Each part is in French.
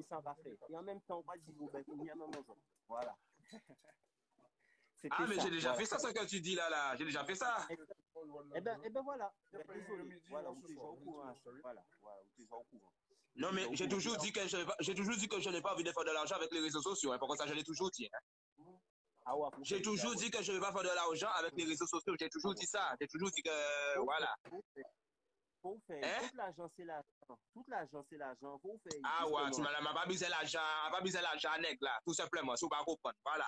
ni ça va faire. Et en même temps, on va dire, ben, il y a maman. Voilà. Ah, C'était mais ça. j'ai déjà Voilà. fait ça, ce que tu dis là. J'ai déjà fait ça. Eh ben voilà. Ben, désolé. Voilà, vous êtes déjà au courant. Voilà. Voilà, vous êtes déjà au courant. Vous Non, êtes mais déjà au j'ai courant. toujours dit que j'ai toujours dit que je n'ai pas envie de faire de l'argent avec les réseaux sociaux. Hein. Pourquoi ça, je l'ai toujours dit. Hein. Ah ouais, vous J'ai faites toujours Jarod. dit que je ne vais pas faire de l'argent avec les réseaux sociaux. J'ai Ah toujours bon. dit ça. J'ai toujours dit que, Faut faire, voilà. faut faire, faut faire. Hein? Toute l'argent, c'est l'argent. Toute l'argent, c'est l'argent. Faut faire, Ah ouais, tu justement. m'as pas misé l'argent, nègre, là. Tout simplement, si vous pas comprendre. Voilà.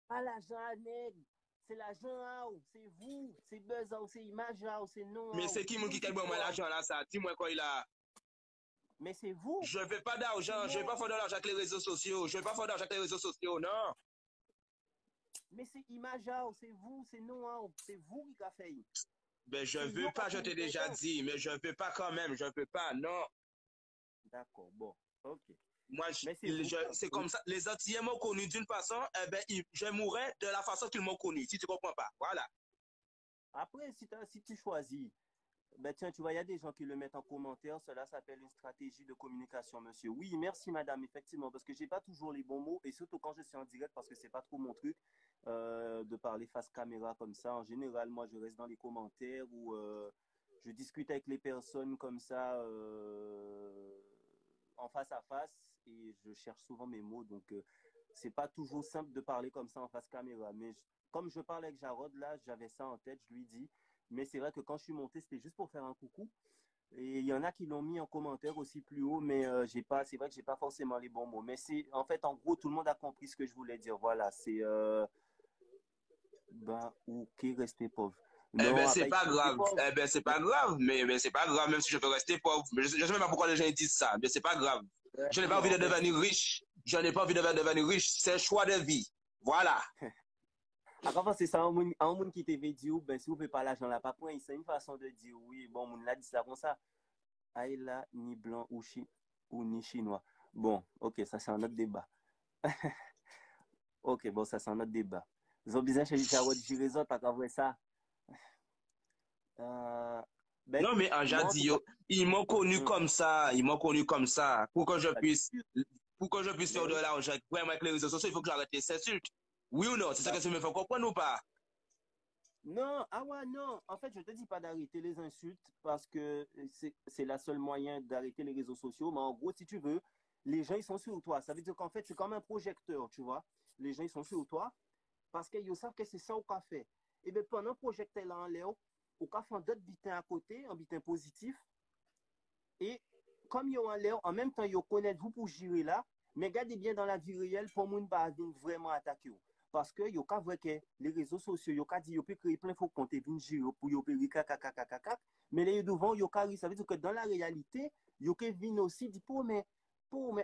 Pas l'argent, nègre. C'est l'argent, c'est vous. C'est buzz, c'est image, c'est Mais non. c'est qui, mon qui quel moi l'argent, là, ça? Dis-moi quoi il a. Mais c'est vous. Je ne veux pas C'est d'argent. Je ne vais non. pas faire de l'argent avec les réseaux sociaux. Je ne vais pas faire d'argent avec les réseaux sociaux, non. Mais c'est image, c'est vous, c'est non. C'est vous qui a fait. Ben, je C'est veux yo qui a pas, je fait t'ai une déjà tendance. dit, mais je veux pas quand même, je veux pas, non. D'accord, bon. Ok. Moi, Mais c'est vous. c'est comme ça. Les Antillais m'ont connu d'une façon, eh ben, je mourrais de la façon qu'ils m'ont connu, si tu comprends pas. Voilà. Après, si tu choisis, ben tiens, tu vois, il y a des gens qui le mettent en commentaire. Cela s'appelle une stratégie de communication, monsieur. Oui, merci, madame, effectivement, parce que j'ai pas toujours les bons mots, et surtout quand je suis en direct, parce que c'est pas trop mon truc de parler face caméra comme ça. En général, moi, je reste dans les commentaires ou je discute avec les personnes comme ça en face à face, et je cherche souvent mes mots. Donc, c'est pas toujours simple de parler comme ça en face caméra. Mais comme je parle avec Jarod, là, j'avais ça en tête, je lui dis. Mais c'est vrai que quand je suis monté, c'était juste pour faire un coucou. Et il y en a qui l'ont mis en commentaire aussi plus haut, mais j'ai pas, c'est vrai que j'ai pas forcément les bons mots. Mais c'est, en fait, en gros, tout le monde a compris ce que je voulais dire. Voilà, c'est, ben, ok, rester pauvre. Eh Non, ben, à c'est pas pas rester grave. pauvre. Eh ben, c'est pas grave. Mais c'est pas grave, même si je peux rester pauvre. Mais je sais même pas pourquoi les gens disent ça. Mais c'est pas grave. Je n'ai pas envie Non, de en fait, devenir riche. Je n'ai pas envie de devenir riche. C'est un choix de vie. Voilà. avant, c'est ça, un monde qui t'avait dit, ben, si vous ne pouvez pas l'argent là, pas point, c'est une façon de dire, oui, bon, on l'a dit ça comme ça. Aïe là, ni blanc ou ni chinois. Bon, ok, ça c'est un autre débat. Ok, bon, ça c'est un autre débat. Zobizan, chez Jarod Girezot, pas qu'à voir ça. Euh, ben Non, écoute, mais en moi en tout Jadillo, cas, ils m'ont connu hum, comme ça. Ils m'ont connu comme ça. ben, Pour que je puisse faire ben de oui. l'argent vraiment avec les réseaux sociaux, il faut que j'arrête les insultes. Oui ou non? C'est ça que tu me fais comprendre ou pas? Non, ah ouais, non. En fait, je te dis pas d'arrêter les insultes parce que c'est la seule moyen d'arrêter les réseaux sociaux. Mais en gros, si tu veux, les gens, ils sont sur toi. Ça veut dire qu'en fait, c'est comme un projecteur, tu vois. Les gens, ils sont sur toi parce qu'ils savent que c'est ça qu'on fait. Et bien, pendant le projecteur là en l'air, on peut faire d'autres bulletins à côté, un bulletin positif. Et comme ils ont en l'air, en même temps, ils connaissent vous pour gérer là, mais gardez bien dans la vie réelle pour ne pas vraiment attaquer. Parce que yo ka que les réseaux sociaux, yo ka dit yo peut créer plein de faux comptes et venir gérer pour yo peut mais les devant yo ka ça veut dire que dans la réalité, yo ka venir aussi dit mais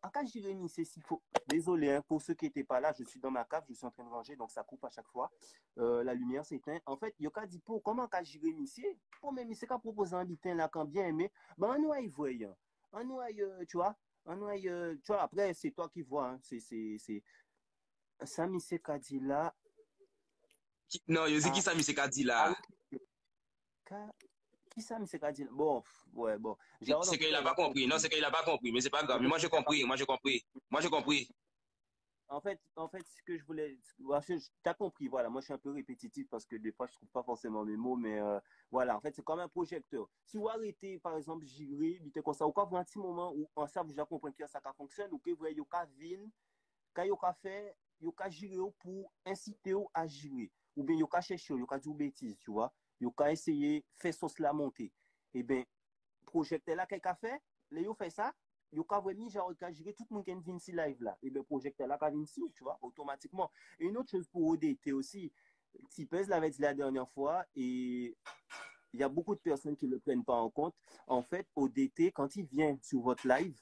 en cas Jérémy, c'est si faux. Désolé hein, pour ceux qui n'étaient pas là, je suis dans ma cave, je suis en train de ranger, donc ça coupe à chaque fois. La lumière s'éteint. En fait, yo ka dit pour comment cas Jérémy, c'est pour même c'est qu'à proposer un bitin là quand bien aimé, ben on nous voyant. On nous tu vois, on nous tu vois après c'est toi qui vois hein, c'est Sami Sekadila Non, yo, c'est qui a. ça, M. Ah Kadila? oui, qui Sami Sekadila? Bon, ouais, bon. Jarod, en C'est tout qu'il cas, n'a il pas a compris. Non, compris. c'est qu'il n'a pas compris, mais c'est pas grave. Non, Mais mais moi, j'ai il a pas compris. compris. Moi, j'ai compris. Moi, j'ai compris. En fait, ce que je voulais. Tu as compris, voilà. Moi, je suis un peu répétitif parce que des fois, je ne trouve pas forcément mes mots, mais voilà. En fait, c'est comme un projecteur. Si vous arrêtez, par exemple, girer, vite comme ça, ou quand vous avez un petit moment où, en ça, vous déjà compris que ça fonctionne, ou que vous voyez, vous avez quand vous avez fait, vous avez giré pour inciter à girer. Ou bien, vous avez cherché, vous avez dit bêtises, tu vois. Vous avez essayé de faire sauce la monter. Eh bien, projecteur là quelqu'un fait les yo fait ça yo ka vraiment genre ka gérer tout le monde qui vient ici live là et ben projecteur là ka vient ici tu vois automatiquement et une autre chose pour ODT aussi Tipez l'avait dit la dernière fois et il y a beaucoup de personnes qui ne le prennent pas en compte en fait ODT quand il vient sur votre live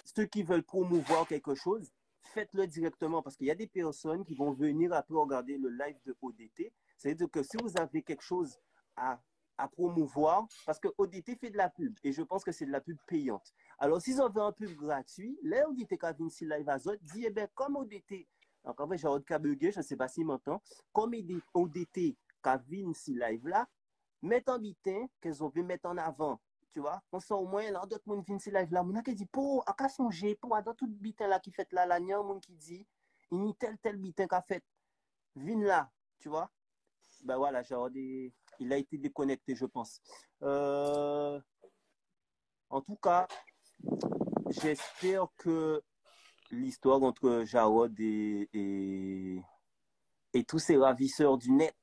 ceux qui veulent promouvoir quelque chose faites-le directement parce qu'il y a des personnes qui vont venir après regarder le live de ODT c'est-à-dire que si vous avez quelque chose à à promouvoir parce que ODT fait de la pub et je pense que c'est de la pub payante. Alors, s'ils ont fait un pub gratuit, là, ODT qui a vu ici live à Zot, dit, eh bien, comme ODT, donc en fait, j'ai autre bugué, je ne sais pas s'il m'entend, comme ODT qui a vu ici live là, mettre en bitin qu'elles ont vu mettre en avant, tu vois. On sort au moins, là, d'autres monde viennent sur live là. Mon qui dit, pour, à qu'à songer, pour, dans tout bitin là qui fait là, là, il y a un monde qui dit, il y a tel bitin qu'a fait. Viens là, tu vois. Ben voilà, genre, il a été déconnecté, je pense. En tout cas, j'espère que l'histoire entre Jarod et tous ces ravisseurs du net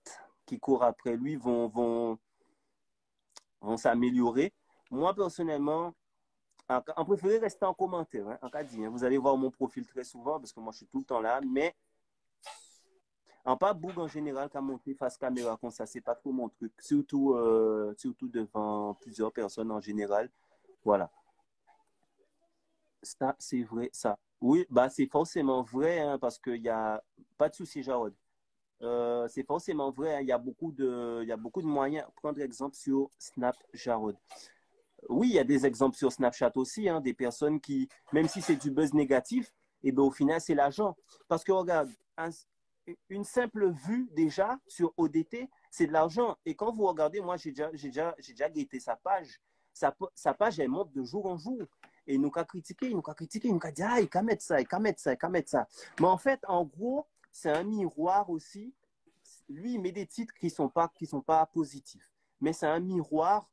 qui courent après lui vont s'améliorer. Moi, personnellement, en préféré rester en commentaire, hein, en cas dit. Hein. Vous allez voir mon profil très souvent parce que moi, je suis tout le temps là. Mais en pas boug en général qu'à monter face caméra comme ça, c'est pas trop mon truc. Surtout devant plusieurs personnes en général. Voilà. Ça, c'est vrai, ça. Oui, bah c'est forcément vrai, hein, parce qu'il n'y a pas de souci, Jarod. C'est forcément vrai, hein, il y a beaucoup de moyens. Prendre exemple sur Snap Jarod. Oui, il y a des exemples sur Snapchat aussi, hein, des personnes qui, même si c'est du buzz négatif, et ben au final, c'est l'argent. Parce que regarde, une simple vue déjà sur ODT, c'est de l'argent. Et quand vous regardez, moi, j'ai déjà guetté sa page. Sa page, elle monte de jour en jour. Et il nous a critiqué, il nous a dit, ah, il peut mettre ça, il peut mettre ça, il peut mettre ça. Mais en fait, en gros, c'est un miroir aussi. Lui, il met des titres qui sont pas positifs. Mais c'est un miroir,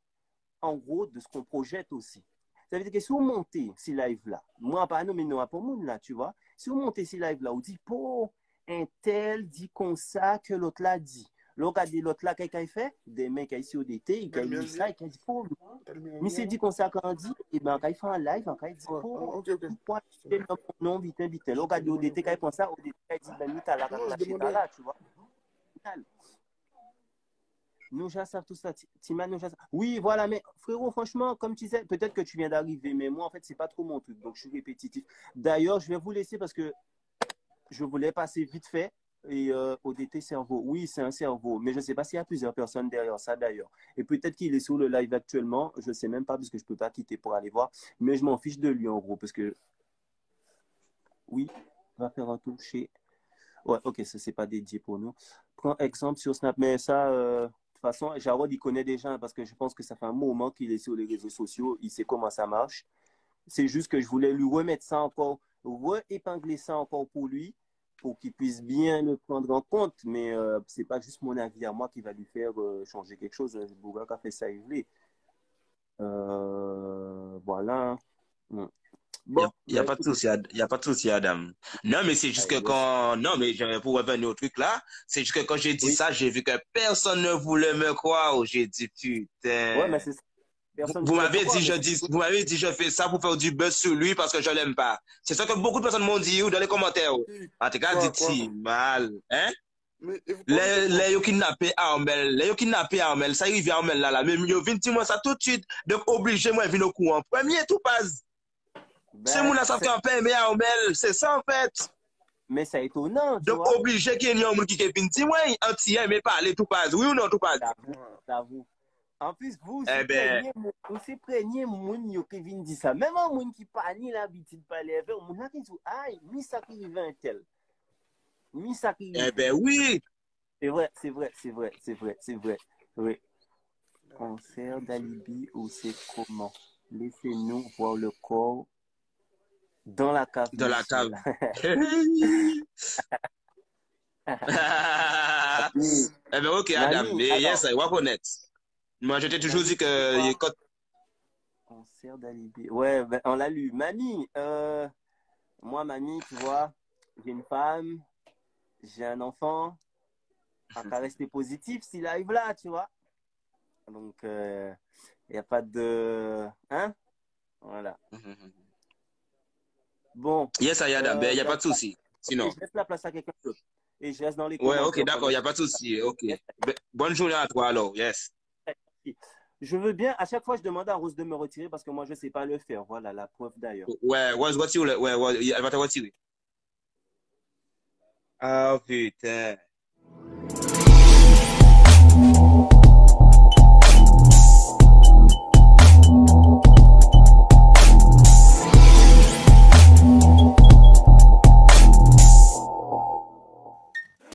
en gros, de ce qu'on projette aussi. Ça veut dire que si vous montez ces live-là, moi, pas non, mais non, pas monde là, tu vois. Si vous montez ces live-là, vous dites, pour un tel dit comme ça que l'autre l'a dit. L'autre a dit, l'autre là, qu'est-ce qu'il fait? Des mecs ici au DT, il a dit ça, il a dit, pour mais c'est dit comme ça quand on dit, et ben quand il fait un live, quand il dit, pour pourquoi tu fais non, vite, vite. L'autre a dit au DT, quand il pense ça, au DT, il dit, ben, t'as là, tu vois. Nous savons tout ça. Oui, voilà, mais frérot, franchement, comme tu disais, peut-être que tu viens d'arriver, mais moi, en fait, c'est pas trop mon truc, donc je suis répétitif. D'ailleurs, je vais vous laisser parce que je voulais passer vite fait et ODT cerveau. Oui, c'est un cerveau, mais je ne sais pas s'il y a plusieurs personnes derrière ça, d'ailleurs. Et peut-être qu'il est sur le live actuellement, je ne sais même pas parce que je ne peux pas quitter pour aller voir, mais je m'en fiche de lui, en gros, parce que, oui, on va faire un tour chez... Ouais, ok, ça, c'est pas dédié pour nous. Prends exemple sur Snap, mais ça... De toute façon, Jarod, il connaît déjà parce que je pense que ça fait un moment qu'il est sur les réseaux sociaux. Il sait comment ça marche. C'est juste que je voulais lui remettre ça encore, re-épingler ça encore pour lui, pour qu'il puisse bien le prendre en compte. Mais c'est pas juste mon avis à moi qui va lui faire changer quelque chose. Bouga a fait ça, il voulait. Voilà. Bon, il n'y a pas de souci, il y a pas de souci, Adam. Non, mais c'est juste que quand, non, mais pour revenir au truc là, c'est juste que quand j'ai dit ça, j'ai vu que personne ne voulait me croire. J'ai dit, putain. Ouais, mais c'est ça. Vous m'avez dit, je fais ça pour faire du buzz sur lui parce que je l'aime pas. C'est ça que beaucoup de personnes m'ont dit dans les commentaires. En tout cas, dit mal, hein? Les yo kidnappé Armel, ça arrive à Armel là, même yo vient dire moi ça tout de suite, donc obligé moi venir au courant. Premier tout passe. C'est mon ça fait un peu mais Armel, c'est ça en fait. Mais c'est étonnant, tu donc vois. Obligé qu'il y ait un monde qui vient dire moi anti mais parler tout passe. Oui ou non tout passe. J'avoue. En plus, vous aussi preniez moun qui vient dire ça. Même un moun qui pas ni l'habitude de parler avec, moun qui dit aïe, mi ça qui arrive un tel. Mi ça qui Eh ben oui. C'est vrai. Oui. Concert d'alibi ou c'est comment? Laissez-nous voir le corps dans la cave. Dans la cave. Eh ben ok, Adam. Mais yes, I va connaître. Moi, je t'ai toujours dit que... Concert d'alibi. Ouais, ben, on l'a lu. Mamie, moi, mamie, tu vois, j'ai une femme, j'ai un enfant. On va rester positif s'il arrive là, tu vois. Donc, il n'y a pas de... Hein? Voilà. Bon. Yes, Adam, il n'y a pas de souci. Sinon. Je laisse la place à quelqu'un d'autre. Et je reste dans les commentaires. Ouais, ok, d'accord, il n'y a pas de souci. Ok. Bonne journée à toi alors, yes. Je veux bien, à chaque fois, je demande à Rose de me retirer parce que moi, je ne sais pas le faire. Voilà, la preuve d'ailleurs. Ouais, Rose, elle va te retirer. Ah, putain.